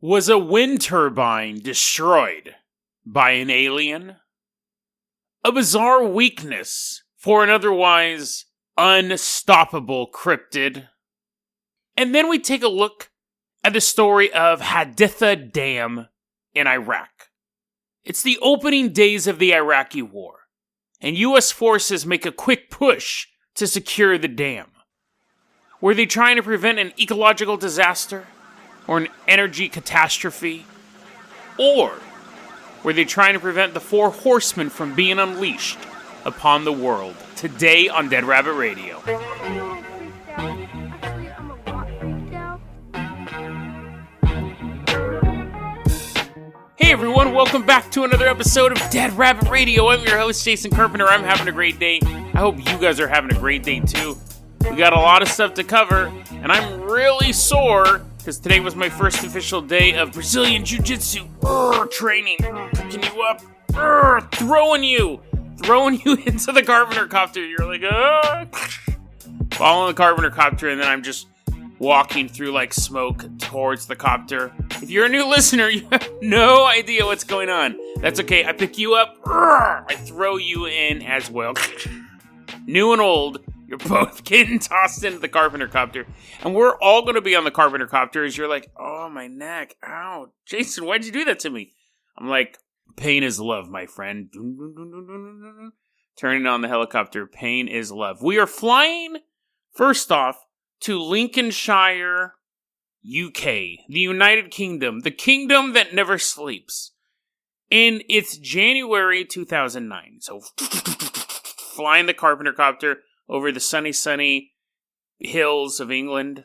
Was a wind turbine destroyed by an alien? A bizarre weakness for an otherwise unstoppable cryptid? And then we take a look at the story of Haditha Dam in Iraq. It's the opening days of the Iraqi war, and U.S. forces make a quick push to secure the dam. Were they trying to prevent an ecological disaster? Or an energy catastrophe? Or were they trying to prevent the four horsemen from being unleashed upon the world? Today on Dead Rabbit Radio. Hey everyone, welcome back to another episode of Dead Rabbit Radio. I'm your host, Jason Carpenter. I'm having a great day. I hope you guys are having a great day too. We got a lot of stuff to cover, and I'm really sore because today was my first official day of Brazilian Jiu-Jitsu training. Picking you up, throwing you into the Carpenter copter. You're like, following the Carpenter copter, and then I'm just walking through like smoke towards the copter. If you're a new listener, you have no idea what's going on. That's okay. I pick you up, I throw you in as well. New and old. You're both getting tossed into the Carpenter copter. And we're all going to be on the Carpenter copter as you're like, oh, my neck. Ow. Jason, why'd you do that to me? I'm like, pain is love, my friend. Turning on the helicopter. Pain is love. We are flying, first off, to Lincolnshire, UK. The United Kingdom. The kingdom that never sleeps. And it's January 2009. So, flying the Carpenter copter over the sunny hills of England.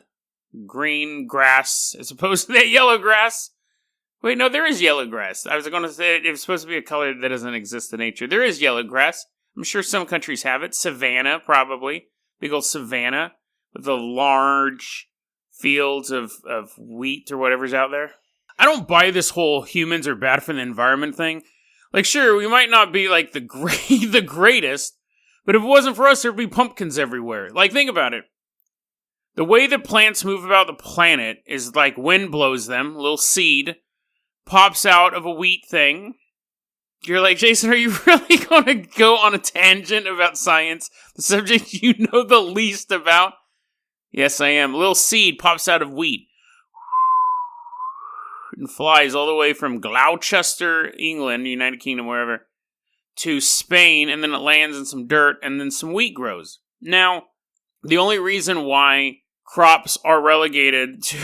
Green grass as opposed to that yellow grass. Wait, no, there is yellow grass. I was going to say it was supposed to be a color that doesn't exist in nature. There is yellow grass. I'm sure some countries have it. Savanna, probably. Big old savanna with the large fields of wheat or whatever's out there. I don't buy this whole humans are bad for the environment thing. Like, sure, we might not be like the greatest, but if it wasn't for us, there'd be pumpkins everywhere. Like, think about it. The way that plants move about the planet is like wind blows them, a little seed pops out of a wheat thing. You're like, Jason, are you really going to go on a tangent about science? The subject you know the least about? Yes, I am. A little seed pops out of wheat and flies all the way from Gloucester, England, United Kingdom, wherever, to Spain, and then it lands in some dirt, and then some wheat grows. Now, the only reason why crops are relegated to...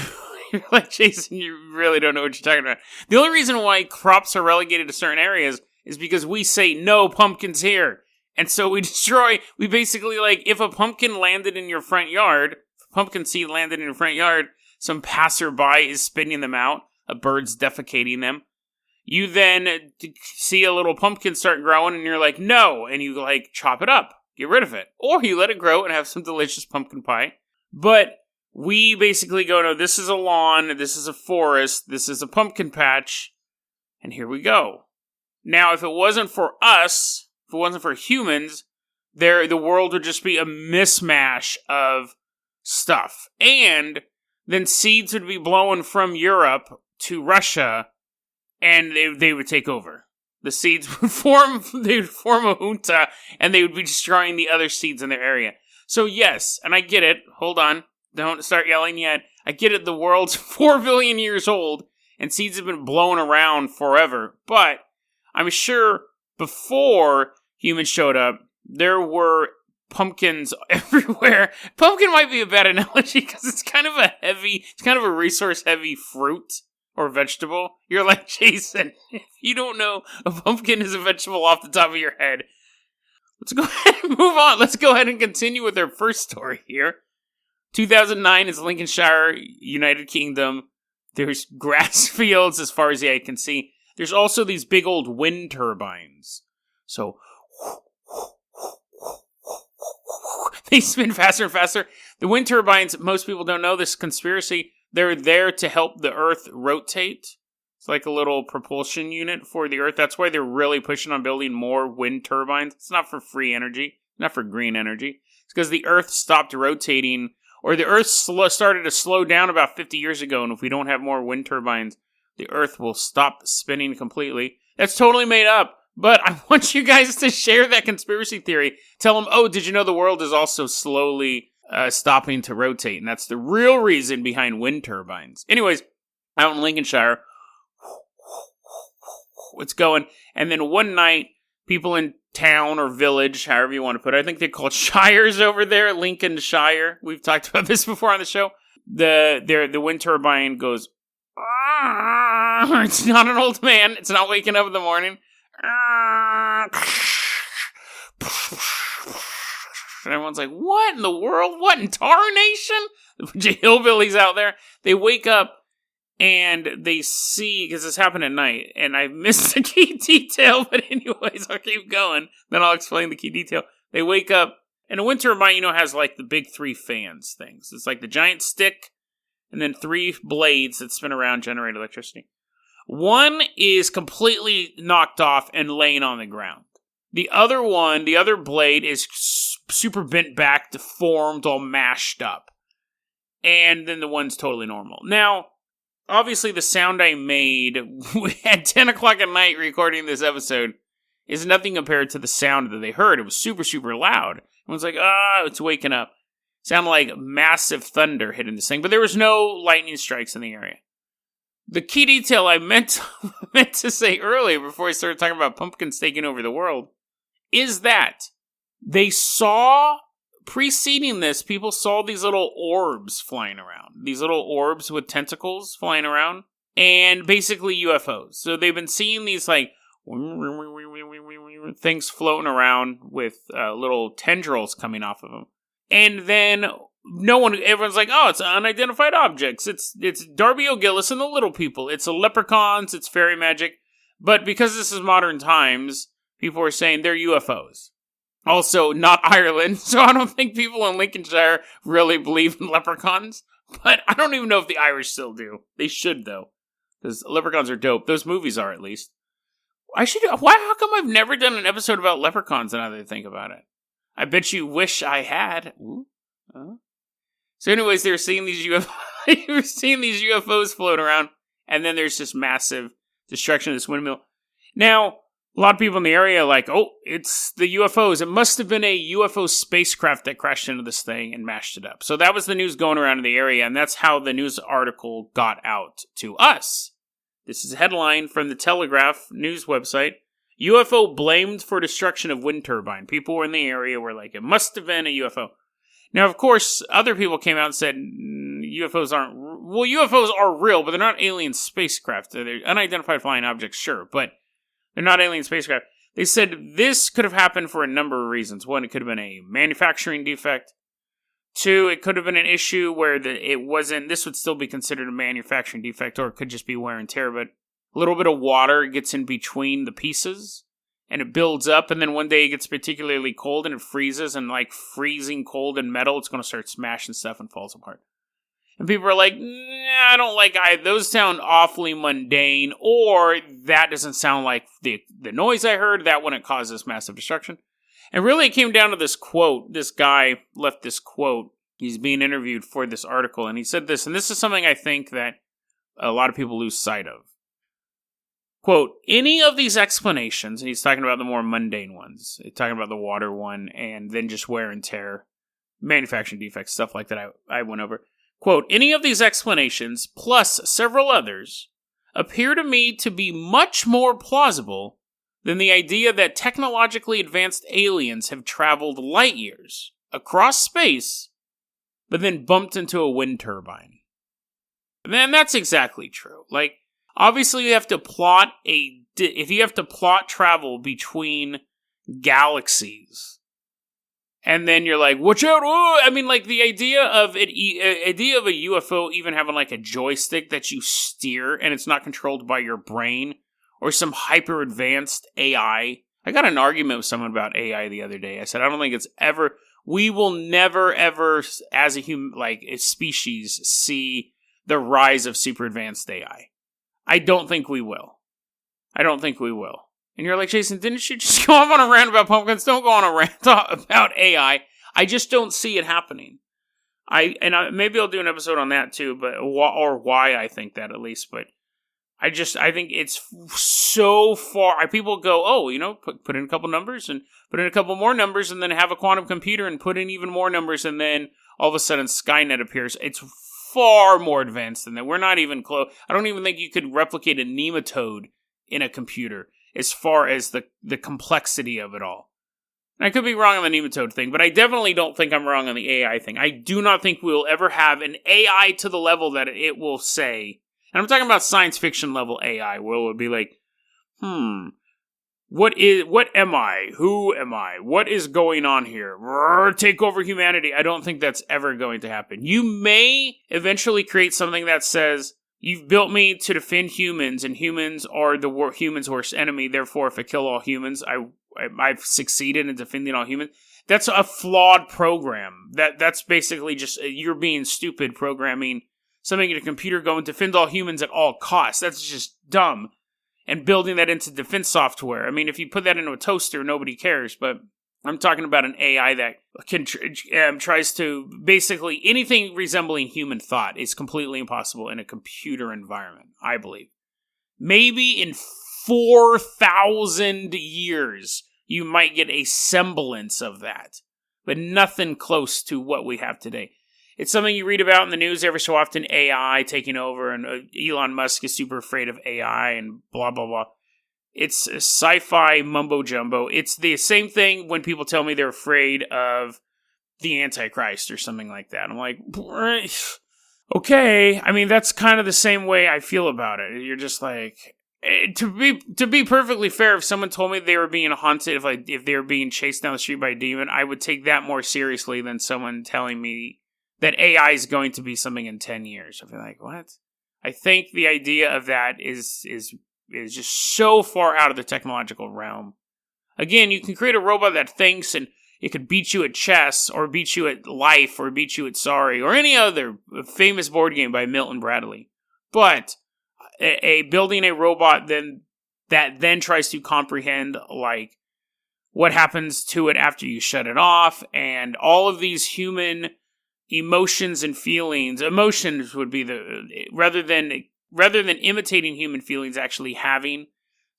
You're like, Jason, you really don't know what you're talking about. The only reason why crops are relegated to certain areas is because we say, no pumpkins here. And so we basically, like, if a pumpkin landed in your front yard, if a pumpkin seed landed in your front yard, some passerby is spitting them out, a bird's defecating them. You then see a little pumpkin start growing, and you're like, no, and you, like, chop it up, get rid of it. Or you let it grow and have some delicious pumpkin pie. But we basically go, no, this is a lawn, this is a forest, this is a pumpkin patch, and here we go. Now, if it wasn't for us, if it wasn't for humans, the world would just be a mismatch of stuff. And then seeds would be blowing from Europe to Russia, and they would take over. The seeds would they would form a junta, and they would be destroying the other seeds in their area. So yes, and I get it, hold on, don't start yelling yet. I get it, the world's 4 billion years old, and seeds have been blown around forever, but I'm sure before humans showed up, there were pumpkins everywhere. Pumpkin might be a bad analogy, because it's kind of a resource-heavy fruit. Or vegetable. You're like, Jason, if you don't know, a pumpkin is a vegetable off the top of your head. Let's go ahead and move on. Let's go ahead and continue with our first story here. 2009 is Lincolnshire, United Kingdom. There's grass fields as far as the eye can see. There's also these big old wind turbines. So, they spin faster and faster. The wind turbines, most people don't know this conspiracy, they're there to help the Earth rotate. It's like a little propulsion unit for the Earth. That's why they're really pushing on building more wind turbines. It's not for free energy, not for green energy. It's because the Earth stopped rotating, or the Earth started to slow down about 50 years ago, and if we don't have more wind turbines, the Earth will stop spinning completely. That's totally made up. But I want you guys to share that conspiracy theory. Tell them, oh, did you know the world is also slowly stopping to rotate? And that's the real reason behind wind turbines. Anyways, out in Lincolnshire, it's going. And then one night, people in town or village, however you want to put it, I think they call it shires over there, Lincolnshire. We've talked about this before on the show. The wind turbine goes, it's not an old man. It's not waking up in the morning. And everyone's like, what in the world? What in tarnation? A bunch of hillbillies out there. They wake up and they see, because this happened at night, and I missed the key detail, but anyways, I'll keep going. Then I'll explain the key detail. They wake up, and a wind turbine, has like the big 3 fans things. It's like the giant stick, and then 3 blades that spin around, generate electricity. One is completely knocked off and laying on the ground. The other blade is super bent back, deformed, all mashed up. And then the one's totally normal. Now, obviously the sound I made at 10 o'clock at night recording this episode is nothing compared to the sound that they heard. It was super, super loud. Everyone's like, it's waking up. Sounded like massive thunder hitting this thing, but there was no lightning strikes in the area. The key detail I meant to say earlier before I started talking about pumpkins taking over the world is that they saw, preceding this, people saw these little orbs flying around. These little orbs with tentacles flying around, and basically UFOs. So they've been seeing these like things floating around with little tendrils coming off of them. And then everyone's like, oh, it's unidentified objects. It's Darby O'Gillis and the little people. It's leprechauns. It's fairy magic. But because this is modern times, people are saying they're UFOs. Also, not Ireland. So I don't think people in Lincolnshire really believe in leprechauns. But I don't even know if the Irish still do. They should, though. Because leprechauns are dope. Those movies are, at least. How come I've never done an episode about leprechauns now that I think about it? I bet you wish I had. Ooh. So anyways, they're seeing these UFOs float around, and then there's this massive destruction of this windmill. Now, a lot of people in the area are like, oh, it's the UFOs. It must have been a UFO spacecraft that crashed into this thing and mashed it up. So that was the news going around in the area, and that's how the news article got out to us. This is a headline from the Telegraph news website. UFO blamed for destruction of wind turbine. People in the area were like, it must have been a UFO. Now, of course, other people came out and said UFOs aren't... Well, UFOs are real, but they're not alien spacecraft. They're unidentified flying objects, sure, but they're not alien spacecraft. They said this could have happened for a number of reasons. One, it could have been a manufacturing defect. 2, it could have been an issue where it wasn't... This would still be considered a manufacturing defect, or it could just be wear and tear, but a little bit of water gets in between the pieces, and it builds up, and then one day it gets particularly cold, and it freezes, and like freezing cold and metal, it's going to start smashing stuff and falls apart. And people are like, nah, I don't like either. Those sound awfully mundane, or that doesn't sound like the noise I heard. That wouldn't cause this massive destruction. And really, it came down to this quote. This guy left this quote. He's being interviewed for this article, and he said this, and this is something I think that a lot of people lose sight of. Quote, any of these explanations, and he's talking about the more mundane ones, he's talking about the water one, and then just wear and tear, manufacturing defects, stuff like that I went over. Quote, any of these explanations, plus several others, appear to me to be much more plausible than the idea that technologically advanced aliens have traveled light years across space, but then bumped into a wind turbine. And that's exactly true. Like, obviously, you have to plot if you have to plot travel between galaxies, and then you're like, watch out! Whoa! I mean, like the idea of a UFO even having like a joystick that you steer, and it's not controlled by your brain or some hyper advanced AI. I got an argument with someone about AI the other day. I said, I don't think it's ever. We will never ever, as a human, like a species, see the rise of super advanced AI. I don't think we will. And you're like, Jason, didn't you just go off on a rant about pumpkins? Don't go on a rant about AI. I just don't see it happening. Maybe I'll do an episode on that too, or why I think that at least. But I think it's so far. People go, oh, put in a couple numbers and put in a couple more numbers and then have a quantum computer and put in even more numbers and then all of a sudden Skynet appears. It's far more advanced than that. We're not even close. I don't even think you could replicate a nematode in a computer as far as the complexity of it all. And I could be wrong on the nematode thing, but I definitely don't think I'm wrong on the AI thing. I do not think we'll ever have an AI to the level that it will say, and I'm talking about science fiction level AI, where it would be like, what am I? Who am I? What is going on here? Take over humanity. I don't think that's ever going to happen. You may eventually create something that says, you've built me to defend humans, and humans are the humans' worst enemy. Therefore, if I kill all humans, I've succeeded in defending all humans. That's a flawed program. That's basically just you're being stupid programming something in a computer going to defend all humans at all costs. That's just dumb. And building that into defense software. I mean, if you put that into a toaster, nobody cares. But I'm talking about an AI that tries to basically anything resembling human thought is completely impossible in a computer environment, I believe. Maybe in 4,000 years, you might get a semblance of that, but nothing close to what we have today. It's something you read about in the news every so often, AI taking over, and Elon Musk is super afraid of AI and blah, blah, blah. It's sci-fi mumbo-jumbo. It's the same thing when people tell me they're afraid of the Antichrist or something like that. I'm like, okay. I mean, that's kind of the same way I feel about it. You're just like, to be perfectly fair, if someone told me they were being haunted, if they were being chased down the street by a demon, I would take that more seriously than someone telling me that AI is going to be something in 10 years. I'd be like, what? I think the idea of that is just so far out of the technological realm. Again, you can create a robot that thinks and it could beat you at chess, or beat you at life, or beat you at Sorry, or any other famous board game by Milton Bradley. But building a robot that then tries to comprehend like what happens to it after you shut it off, and all of these human emotions and feelings. Emotions would be rather than imitating human feelings, actually having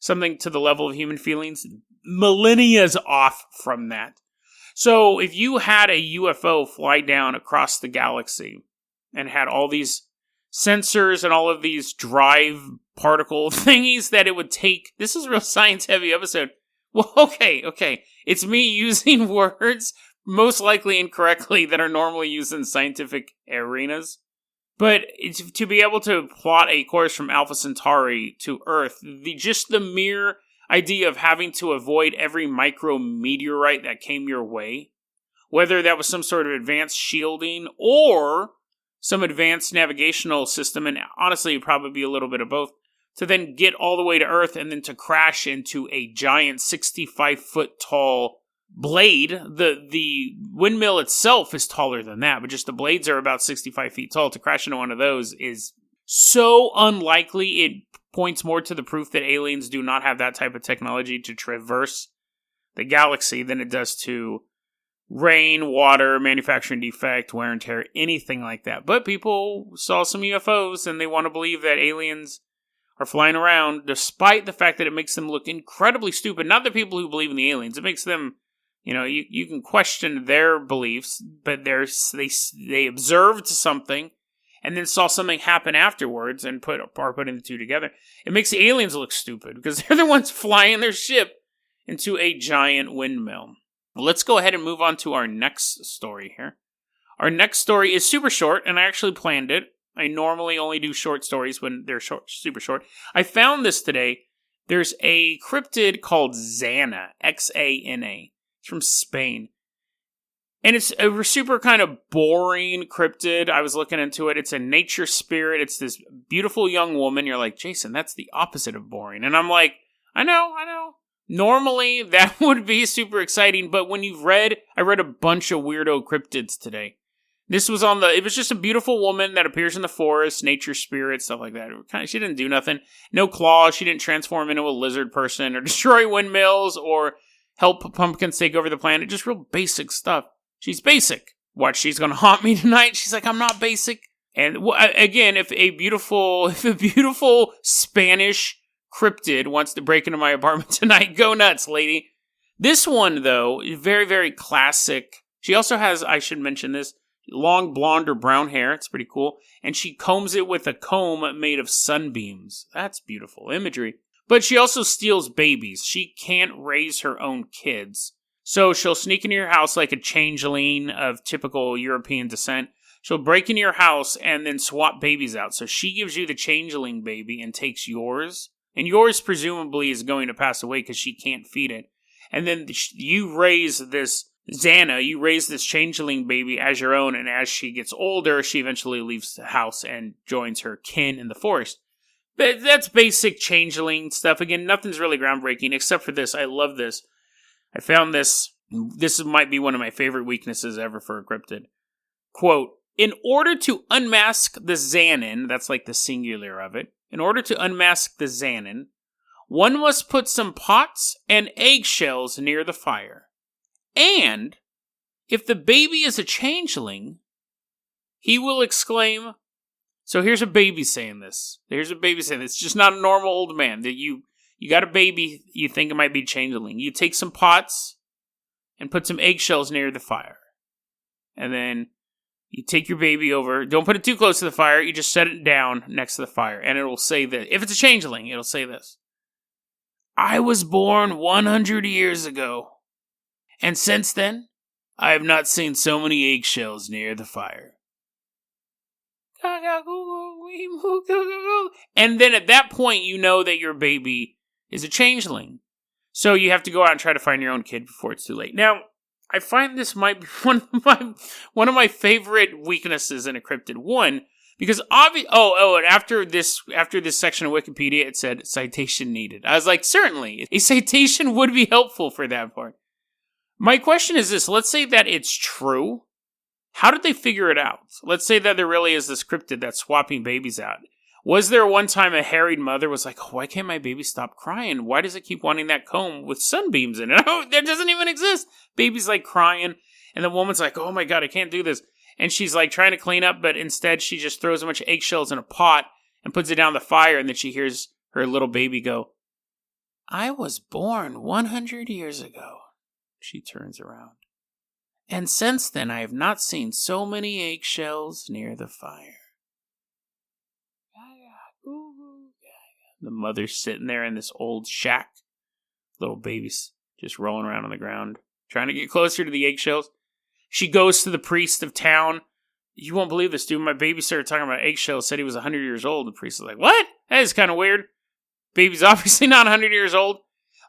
something to the level of human feelings, millennia's off from that. So if you had a UFO fly down across the galaxy and had all these sensors and all of these drive particle thingies that it would take, this is a real science heavy episode. Well, okay. It's me using words most likely incorrectly that are normally used in scientific arenas. But to be able to plot a course from Alpha Centauri to Earth, the mere idea of having to avoid every micrometeorite that came your way, whether that was some sort of advanced shielding or some advanced navigational system, and honestly, it'd probably be a little bit of both, to then get all the way to Earth and then to crash into a giant 65-foot tall blade. The windmill itself is taller than that, but just the blades are about 65 feet tall. To crash into one of those is so unlikely. It points more to the proof that aliens do not have that type of technology to traverse the galaxy than it does to rain, water, manufacturing defect, wear and tear, anything like that. But people saw some UFOs and they want to believe that aliens are flying around, despite the fact that it makes them look incredibly stupid. Not the people who believe in the aliens. It makes them, you can question their beliefs, but they observed something and then saw something happen afterwards and are putting the two together. It makes the aliens look stupid because they're the ones flying their ship into a giant windmill. Well, let's go ahead and move on to our next story here. Our next story is super short, and I actually planned it. I normally only do short stories when they're super short. I found this today. There's a cryptid called Xana, Xana. It's from Spain. And it's a super kind of boring cryptid. I was looking into it. It's a nature spirit. It's this beautiful young woman. You're like, Jason, that's the opposite of boring. And I'm like, I know. Normally, that would be super exciting. But when I read a bunch of weirdo cryptids today. This was it was just a beautiful woman that appears in the forest, nature spirit, stuff like that. She didn't do nothing. No claws. She didn't transform into a lizard person or destroy windmills or help pumpkins take over the planet. Just real basic stuff. She's basic. What, she's going to haunt me tonight? She's like, I'm not basic. And again, if a beautiful Spanish cryptid wants to break into my apartment tonight, go nuts, lady. This one, though, is very, very classic. She also has, I should mention this, long blonde or brown hair. It's pretty cool. And she combs it with a comb made of sunbeams. That's beautiful imagery. But she also steals babies. She can't raise her own kids. So she'll sneak into your house like a changeling of typical European descent. She'll break into your house and then swap babies out. So she gives you the changeling baby and takes yours. And yours presumably is going to pass away because she can't feed it. And then you raise this Xana, you raise this changeling baby as your own. And as she gets older, she eventually leaves the house and joins her kin in the forest. But that's basic changeling stuff. Again, nothing's really groundbreaking except for this. I love this. I found this. This might be one of my favorite weaknesses ever for a cryptid. Quote, in order to unmask the Xanon, that's like the singular of it, in order to unmask the Xanon, one must put some pots and eggshells near the fire. And, if the baby is a changeling, he will exclaim, so here's a baby saying this. It's just not a normal old man. That you got a baby, you think it might be changeling. You take some pots and put some eggshells near the fire. And then you take your baby over. Don't put it too close to the fire. You just set it down next to the fire. And it will say that. If it's a changeling, it'll say this. I was born 100 years ago. And since then, I have not seen so many eggshells near the fire. And then at that point, you know that your baby is a changeling. So you have to go out and try to find your own kid before it's too late. Now, I find this might be one of my favorite weaknesses in a cryptid. One, because and after this section of Wikipedia, it said citation needed. I was like, certainly, a citation would be helpful for that part. My question is this: let's say that it's true. How did they figure it out? Let's say that there really is this cryptid that's swapping babies out. Was there one time a harried mother was like, oh, why can't my baby stop crying? Why does it keep wanting that comb with sunbeams in it? Oh, that doesn't even exist. Baby's like crying, and the woman's like, oh my God, I can't do this. And she's like trying to clean up, but instead she just throws a bunch of eggshells in a pot and puts it down the fire, and then she hears her little baby go, I was born 100 years ago. She turns around. And since then, I have not seen so many eggshells near the fire. The mother's sitting there in this old shack. Little baby's just rolling around on the ground, trying to get closer to the eggshells. She goes to the priest of town. You won't believe this, dude. My baby started talking about eggshells, said he was 100 years old. The priest is like, what? That is kind of weird. Baby's obviously not 100 years old.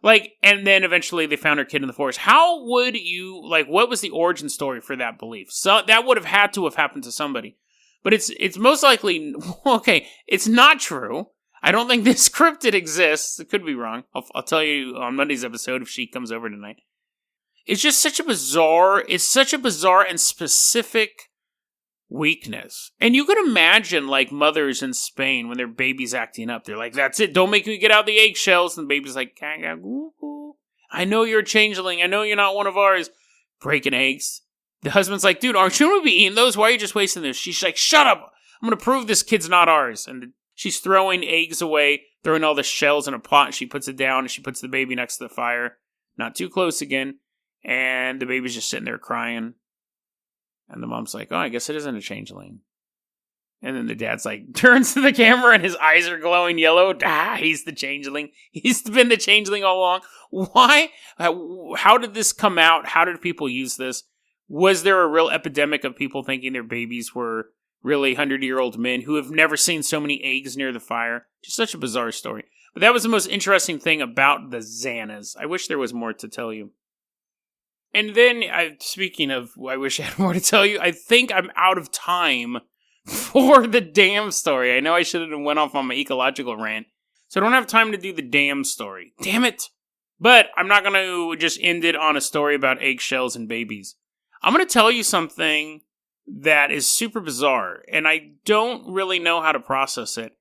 And then eventually they found her kid in the forest. How would you, what was the origin story for that belief? So that would have had to have happened to somebody. But it's most likely, okay, it's not true. I don't think this cryptid exists. It could be wrong. I'll tell you on Monday's episode if she comes over tonight. It's just such a bizarre and specific weakness. And you could imagine, mothers in Spain when their baby's acting up. They're like, that's it. Don't make me get out the eggshells. And the baby's like, I know you're a changeling. I know you're not one of ours. Breaking eggs. The husband's like, dude, aren't you going to be eating those? Why are you just wasting this? She's like, shut up. I'm going to prove this kid's not ours. And she's throwing eggs away, throwing all the shells in a pot. And she puts it down and she puts the baby next to the fire. Not too close again. And the baby's just sitting there crying. And the mom's like, oh, I guess it isn't a changeling. And then the dad's like, turns to the camera and his eyes are glowing yellow. He's the changeling. He's been the changeling all along. Why? How did this come out? How did people use this? Was there a real epidemic of people thinking their babies were really 100-year-old men who have never seen so many eggs near the fire? Just such a bizarre story. But that was the most interesting thing about the Xanas. I wish there was more to tell you. And then, speaking of, I wish I had more to tell you, I think I'm out of time for the damn story. I know I should have went off on my ecological rant, so I don't have time to do the damn story. Damn it! But I'm not going to just end it on a story about eggshells and babies. I'm going to tell you something that is super bizarre, and I don't really know how to process it.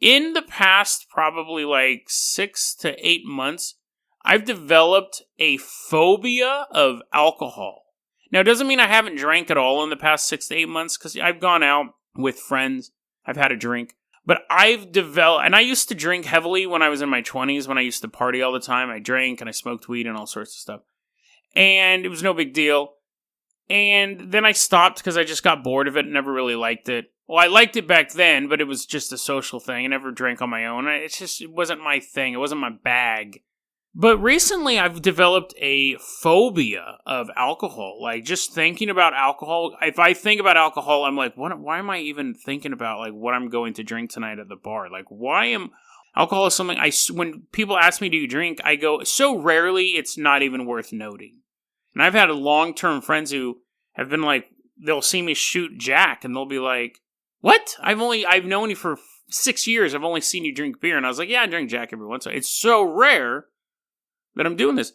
In the past, probably 6 to 8 months, I've developed a phobia of alcohol. Now, it doesn't mean I haven't drank at all in the past 6 to 8 months, because I've gone out with friends. I've had a drink. But I've developed, and I used to drink heavily when I was in my 20s, when I used to party all the time. I drank and I smoked weed and all sorts of stuff. And it was no big deal. And then I stopped because I just got bored of it and never really liked it. Well, I liked it back then, but it was just a social thing. I never drank on my own. It wasn't my thing. It wasn't my bag. But recently I've developed a phobia of alcohol. Like, just thinking about alcohol. If I think about alcohol, I'm like, why am I even thinking about, like, what I'm going to drink tonight at the bar? Like, alcohol is something when people ask me, do you drink? I go, so rarely, it's not even worth noting. And I've had long-term friends who have been like, they'll see me shoot Jack, and they'll be like, what? I've known you for 6 years. I've only seen you drink beer. And I was like, yeah, I drink Jack every once in a while. It's so rare that I'm doing this.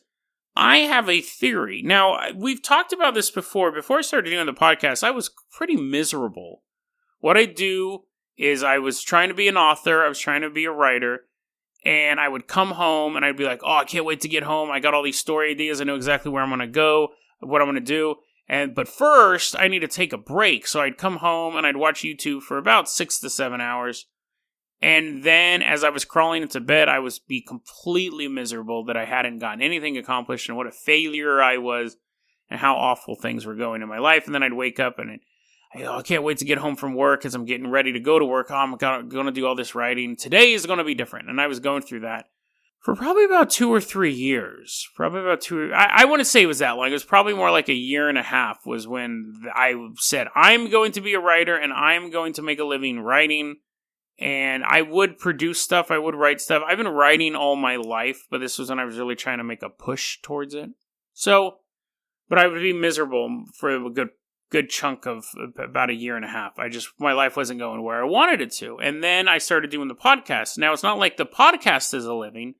I have a theory. Now, we've talked about this before. Before I started doing the podcast, I was pretty miserable. What I do is I was trying to be an author. I was trying to be a writer. And I would come home and I'd be like, oh, I can't wait to get home. I got all these story ideas. I know exactly where I'm going to go, what I'm going to do. But first, I need to take a break. So I'd come home and I'd watch YouTube for about 6 to 7 hours. And then as I was crawling into bed, I was be completely miserable that I hadn't gotten anything accomplished and what a failure I was and how awful things were going in my life. And then I'd wake up and I can't wait to get home from work as I'm getting ready to go to work. Oh, I'm going to do all this writing. Today is going to be different. And I was going through that for probably about 2 or 3 years. Probably about 2. I wouldn't say it was that long. It was probably more like a year and a half was when I said, I'm going to be a writer and I'm going to make a living writing. And I would produce stuff. I would write stuff. I've been writing all my life, but this was when I was really trying to make a push towards it. But I would be miserable for a good chunk of about a year and a half. My life wasn't going where I wanted it to. And then I started doing the podcast. Now, it's not like the podcast is a living,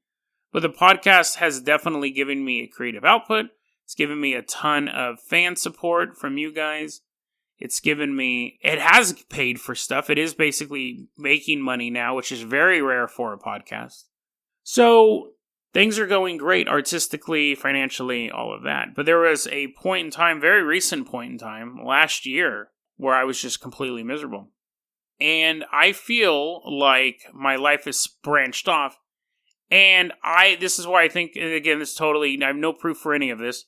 but the podcast has definitely given me a creative output. It's given me a ton of fan support from you guys. It has paid for stuff. It is basically making money now, which is very rare for a podcast. So things are going great artistically, financially, all of that. But there was a point in time, very recent point in time, last year, where I was just completely miserable. And I feel like my life is branched off. And this is why I think, and again, I have no proof for any of this.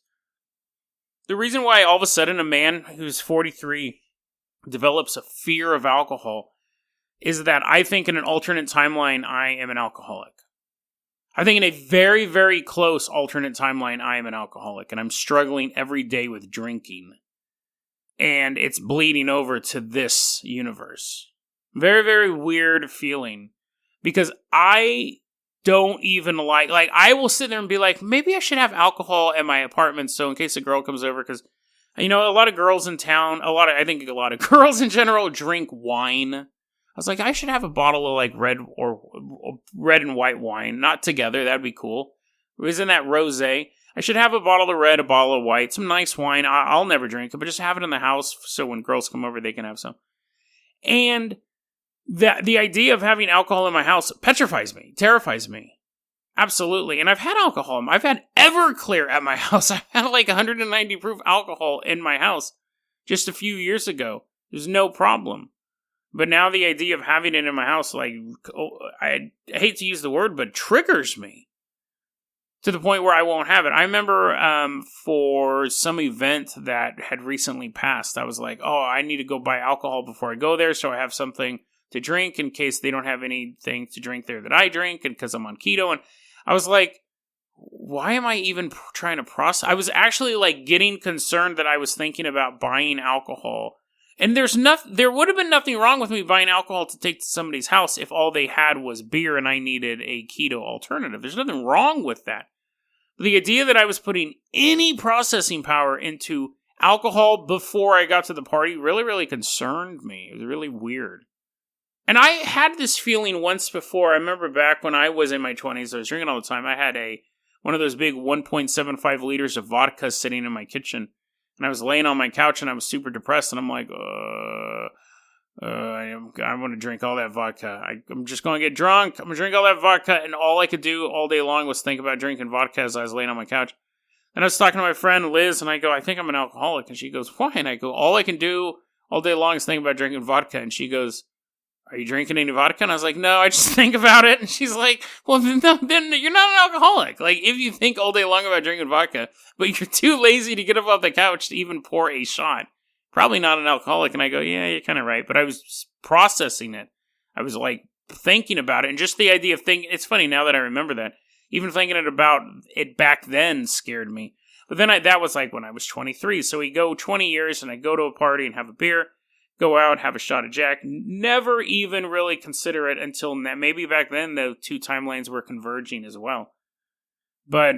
The reason why all of a sudden a man who's 43 develops a fear of alcohol is that I think in an alternate timeline, I am an alcoholic. I think in a very, very close alternate timeline, I am an alcoholic, and I'm struggling every day with drinking. And it's bleeding over to this universe. Very, very weird feeling. Because I don't even like I will sit there and be like, maybe I should have alcohol at my apartment so in case a girl comes over, because a lot of girls in town, I think a lot of girls in general drink wine. I was like, I should have a bottle of like red and white wine, not together, that'd be cool. Isn't that rosé? I should have a bottle of red, a bottle of white, some nice wine. I'll never drink it, but just have it in the house so when girls come over they can have some. And the idea of having alcohol in my house petrifies me, terrifies me. Absolutely. And I've had alcohol. I've had Everclear at my house. I've had like 190 proof alcohol in my house just a few years ago. There's no problem. But now the idea of having it in my house, I hate to use the word, but triggers me to the point where I won't have it. I remember for some event that had recently passed, I was like, oh, I need to go buy alcohol before I go there so I have something to drink in case they don't have anything to drink there that I drink, and because I'm on keto. And I was like, why am I even trying to process? I was actually like getting concerned that I was thinking about buying alcohol. And there would have been nothing wrong with me buying alcohol to take to somebody's house if all they had was beer and I needed a keto alternative. There's nothing wrong with that. But the idea that I was putting any processing power into alcohol before I got to the party really, really concerned me. It was really weird. And I had this feeling once before. I remember back when I was in my 20s, I was drinking all the time. I had one of those big 1.75 liters of vodka sitting in my kitchen. And I was laying on my couch and I was super depressed. And I'm like, I want to drink all that vodka. I'm just going to get drunk. I'm going to drink all that vodka. And all I could do all day long was think about drinking vodka as I was laying on my couch. And I was talking to my friend Liz and I go, I think I'm an alcoholic. And she goes, why? And I go, all all day long is thinking about drinking vodka. And she goes, are you drinking any vodka? And I was like, no, I just think about it. And she's like, well, then you're not an alcoholic. Like, if you think all day long about drinking vodka, but you're too lazy to get up off the couch to even pour a shot, probably not an alcoholic. And I go, yeah, you're kind of right. But I was processing it. I was like thinking about it. And just the idea of thinking, it's funny now that I remember that. Even thinking about it back then scared me. But then that was like when I was 23. So we go 20 years and I go to a party and have a beer. Go out, have a shot of Jack, never even really consider it until maybe back then the two timelines were converging as well. But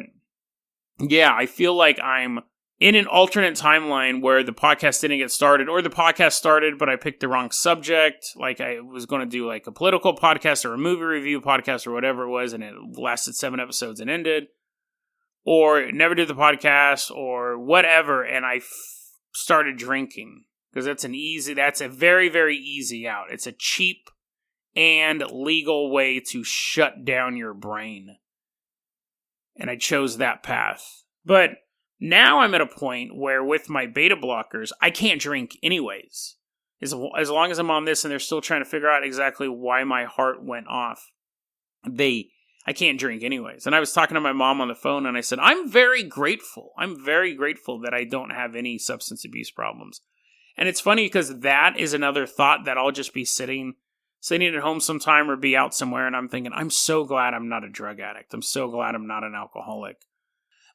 yeah, I feel like I'm in an alternate timeline where the podcast didn't get started, or the podcast started but I picked the wrong subject. Like I was going to do like a political podcast or a movie review podcast or whatever it was, and it lasted 7 episodes and ended. Or never did the podcast or whatever, and I started drinking. Because that's a very, very easy out. It's a cheap and legal way to shut down your brain. And I chose that path. But now I'm at a point where with my beta blockers, I can't drink anyways. As long as I'm on this and they're still trying to figure out exactly why my heart went off, I can't drink anyways. And I was talking to my mom on the phone and I said, I'm very grateful. I'm very grateful that I don't have any substance abuse problems. And it's funny because that is another thought that I'll just be sitting at home sometime or be out somewhere and I'm thinking, I'm so glad I'm not a drug addict. I'm so glad I'm not an alcoholic.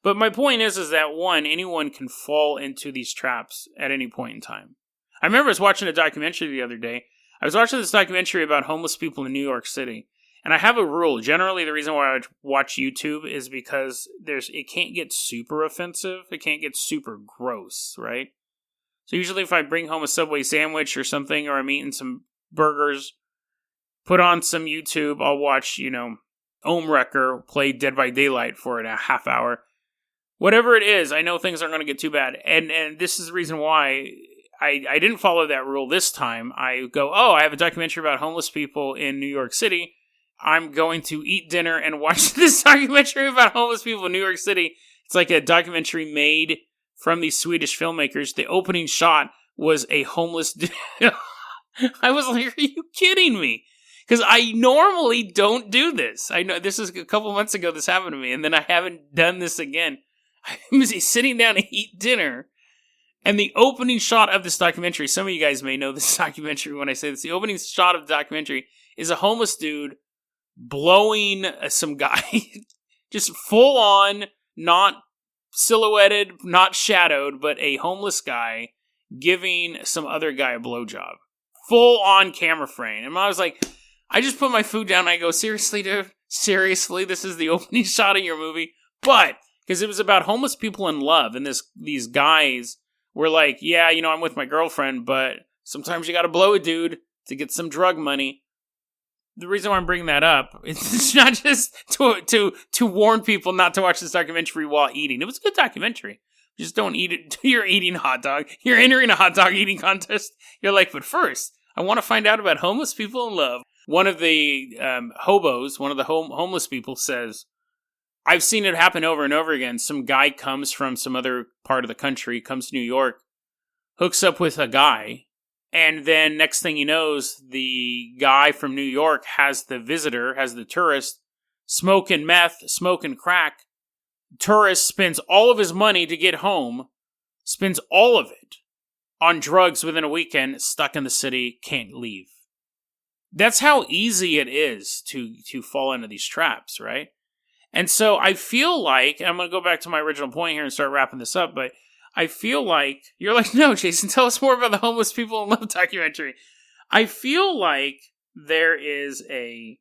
But my point is that anyone can fall into these traps at any point in time. I remember I was watching a documentary the other day. I was watching this documentary about homeless people in New York City. And I have a rule. Generally, the reason why I watch YouTube is because it can't get super offensive. It can't get super gross, right? So usually if I bring home a Subway sandwich or something, or I'm eating some burgers, put on some YouTube, I'll watch, Wrecker play Dead by Daylight for a half hour. Whatever it is, I know things aren't going to get too bad. And this is the reason why I didn't follow that rule this time. I go, I have a documentary about homeless people in New York City. I'm going to eat dinner and watch this documentary about homeless people in New York City. It's like a documentary made from these Swedish filmmakers. The opening shot was a homeless dude. I was like, are you kidding me? Because I normally don't do this. I know this is a couple months ago this happened to me, and then I haven't done this again. I was sitting down to eat dinner, and the opening shot of this documentary, some of you guys may know this documentary when I say this, the opening shot of the documentary is a homeless dude blowing some guy, just full on, not silhouetted, not shadowed, but a homeless guy giving some other guy a blowjob. Full on camera frame. And I was like, I just put my food down and I go, seriously, dude? Seriously? This is the opening shot of your movie? But, because it was about homeless people in love, and these guys were like, yeah, I'm with my girlfriend, but sometimes you gotta blow a dude to get some drug money. The reason why I'm bringing that up is not just to warn people not to watch this documentary while eating. It was a good documentary. Just don't eat it. You're eating a hot dog. You're entering a hot dog eating contest. You're like, but first, I want to find out about homeless people in love. One of the hobos, one of the homeless people says, I've seen it happen over and over again. Some guy comes from some other part of the country, comes to New York, hooks up with a guy, and then next thing he knows, the guy from New York has the tourist, smoking meth, smoking crack. Tourist spends all of his money to get home, spends all of it on drugs within a weekend, stuck in the city, can't leave. That's how easy it is to fall into these traps, right? And so I feel like, and I'm going to go back to my original point here and start wrapping this up, but I feel like, you're like, no, Jason, tell us more about the Homeless People in Love documentary. I feel like there is a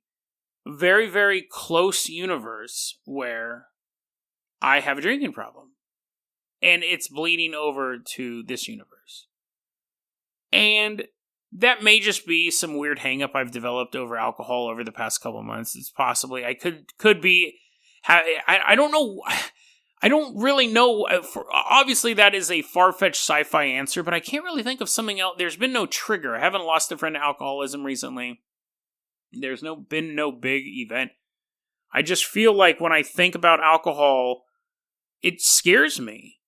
very, very close universe where I have a drinking problem. And it's bleeding over to this universe. And that may just be some weird hang-up I've developed over alcohol over the past couple of months. It's possibly, I could be, I don't know. I don't really know. Obviously, that is a far-fetched sci-fi answer, but I can't really think of something else. There's been no trigger. I haven't lost a friend to alcoholism recently. There's been no big event. I just feel like when I think about alcohol, it scares me.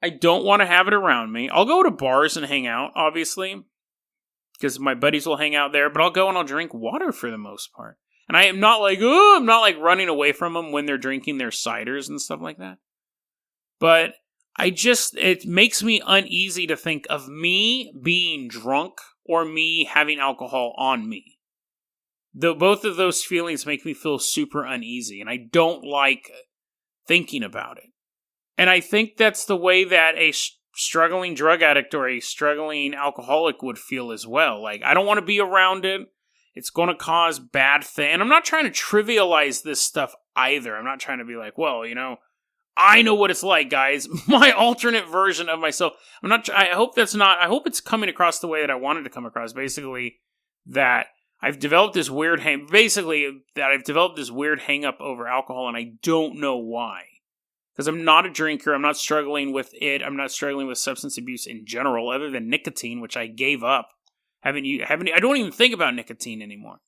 I don't want to have it around me. I'll go to bars and hang out, obviously, because my buddies will hang out there, but I'll go and I'll drink water for the most part. And I am not like, I'm not like running away from them when they're drinking their ciders and stuff like that. But it makes me uneasy to think of me being drunk or me having alcohol on me. Both of those feelings make me feel super uneasy, and I don't like thinking about it. And I think that's the way that a struggling drug addict or a struggling alcoholic would feel as well. Like, I don't want to be around it. It's going to cause bad things. And I'm not trying to trivialize this stuff either. I'm not trying to be like, well, I know what it's like, guys. My alternate version of myself. I hope it's coming across the way that I wanted to come across. Basically, that I've developed this weird hang up over alcohol, and I don't know why. Because I'm not a drinker. I'm not struggling with it. I'm not struggling with substance abuse in general, other than nicotine, which I gave up. I don't even think about nicotine anymore.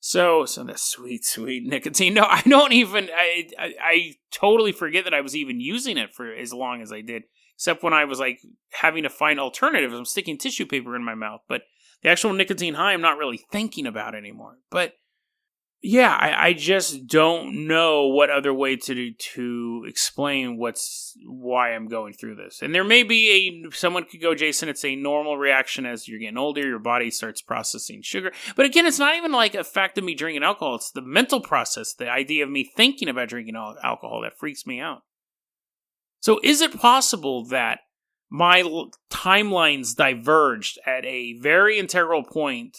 So that sweet nicotine. No, I don't even. I totally forget that I was even using it for as long as I did. Except when I was like having to find alternatives. I'm sticking tissue paper in my mouth, but the actual nicotine high, I'm not really thinking about anymore. But yeah, I just don't know what other way to explain why I'm going through this. And there may be someone could go, Jason, it's a normal reaction as you're getting older, your body starts processing sugar. But again, it's not even like a fact of me drinking alcohol, it's the mental process, the idea of me thinking about drinking alcohol that freaks me out. So is it possible that my timelines diverged at a very integral point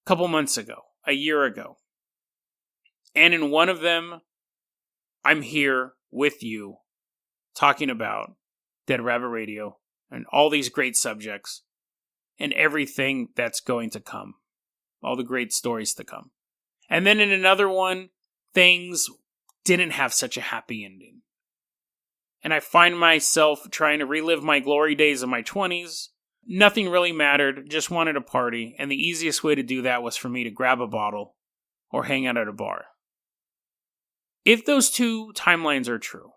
a couple months ago? A year ago. And in one of them, I'm here with you talking about Dead Rabbit Radio and all these great subjects and everything that's going to come. All the great stories to come. And then in another one, things didn't have such a happy ending. And I find myself trying to relive my glory days of my 20s. Nothing really mattered, just wanted a party, and the easiest way to do that was for me to grab a bottle or hang out at a bar. If those two timelines are true,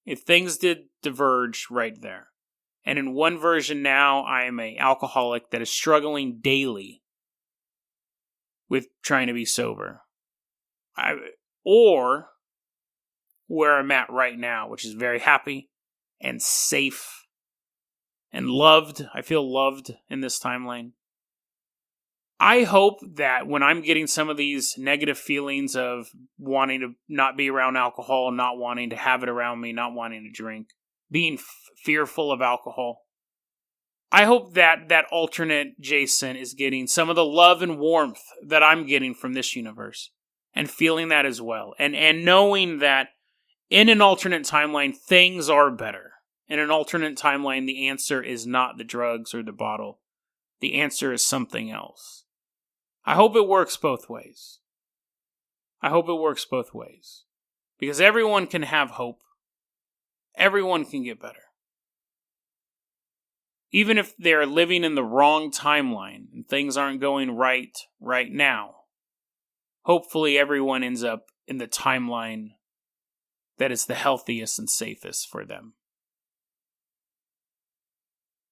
if things did diverge right there, and in one version now I am an alcoholic that is struggling daily with trying to be sober, or where I'm at right now, which is very happy and safe and loved. I feel loved in this timeline. I hope that when I'm getting some of these negative feelings of wanting to not be around alcohol, not wanting to have it around me, not wanting to drink, being fearful of alcohol, I hope that that alternate Jason is getting some of the love and warmth that I'm getting from this universe and feeling that as well. And knowing that in an alternate timeline, things are better. In an alternate timeline, the answer is not the drugs or the bottle. The answer is something else. I hope it works both ways. I hope it works both ways. Because everyone can have hope. Everyone can get better. Even if they're living in the wrong timeline and things aren't going right now, hopefully everyone ends up in the timeline that is the healthiest and safest for them.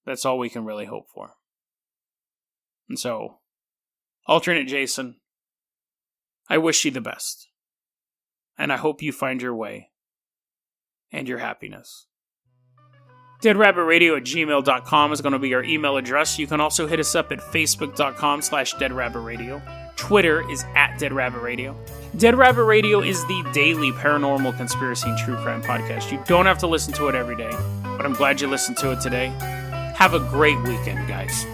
That's all we can really hope for. And so, alternate Jason, I wish you the best. And I hope you find your way and your happiness. DeadRabbitRadio@gmail.com is going to be our email address. You can also hit us up at Facebook.com/DeadRabbitRadio. Twitter is @DeadRabbitRadio. Dead Rabbit Radio is the daily paranormal conspiracy and true crime podcast. You don't have to listen to it every day, but I'm glad you listened to it today. Have a great weekend, guys.